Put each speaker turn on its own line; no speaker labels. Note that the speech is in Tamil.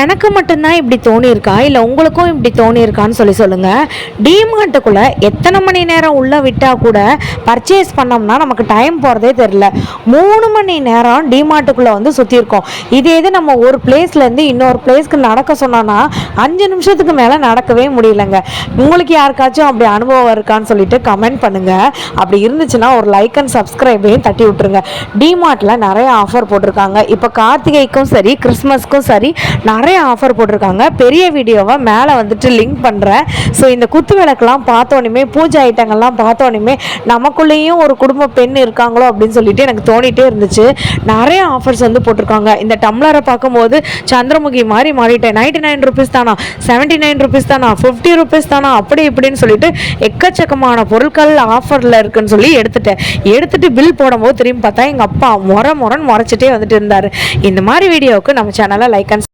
எனக்கு மட்டும்தான் இப்படி தோணியிருக்கா இல்லை உங்களுக்கும் இப்படி தோணியிருக்கான்னு சொல்லுங்கள். டிமார்ட்டுக்குள்ளே எத்தனை மணி நேரம் உள்ளே விட்டால் கூட பர்ச்சேஸ் பண்ணோம்னா நமக்கு டைம் போகிறதே தெரில. 3 மணி நேரம் டிமார்ட்டுக்குள்ளே வந்து சுற்றியிருக்கோம். இதே இது நம்ம ஒரு பிளேஸ்லேருந்து இன்னொரு பிளேஸ்க்கு நடக்க சொன்னோன்னா 5 நிமிஷத்துக்கு மேலே நடக்கவே முடியலங்க. உங்களுக்கு யாருக்காச்சும் அப்படி அனுபவம் இருக்கான்னு சொல்லிட்டு கமெண்ட் பண்ணுங்கள். அப்படி இருந்துச்சுன்னா ஒரு லைக் அண்ட் சப்ஸ்கிரைபையும் தட்டி விட்டுருங்க. டிமார்ட்டில் நிறைய ஆஃபர் போட்டிருக்காங்க. இப்போ கார்த்திகைக்கும் சரி கிறிஸ்மஸ்க்கும் சரி நிறைய ஆஃபர் போட்டிருக்காங்க. பெரிய வீடியோவை மேலே வந்துட்டு லிங்க் பண்ணுறேன். ஸோ இந்த குத்து விளக்கெல்லாம் பார்த்தோன்னே, பூஜை ஐட்டங்கள்லாம் பார்த்தோன்னே நமக்குள்ளேயும் ஒரு குடும்ப பெண் இருக்காங்களோ அப்படின்னு சொல்லிட்டு எனக்கு தோணிகிட்டே இருந்துச்சு. நிறைய ஆஃபர்ஸ் வந்து போட்டிருக்காங்க. இந்த டம்ளரை பார்க்கும்போது சந்திரமுகி மாதிரி மாறிட்டேன். 99 ருபீஸ் தானா, 79 ருபீஸ் தானா, 50 ருபீஸ் தானா, அப்படி இப்படின்னு சொல்லிட்டு எக்கச்சக்கமான பொருட்கள் ஆஃபரில் இருக்குன்னு சொல்லி எடுத்துட்டு பில் போடும்போது திரும்பி பார்த்தா எங்கள் அப்பா முறைன்னு முறைச்சிட்டே வந்துட்டு இருந்தார். இந்த மாதிரி வீடியோவுக்கு நம்ம சேனலை லைக் அண்ட்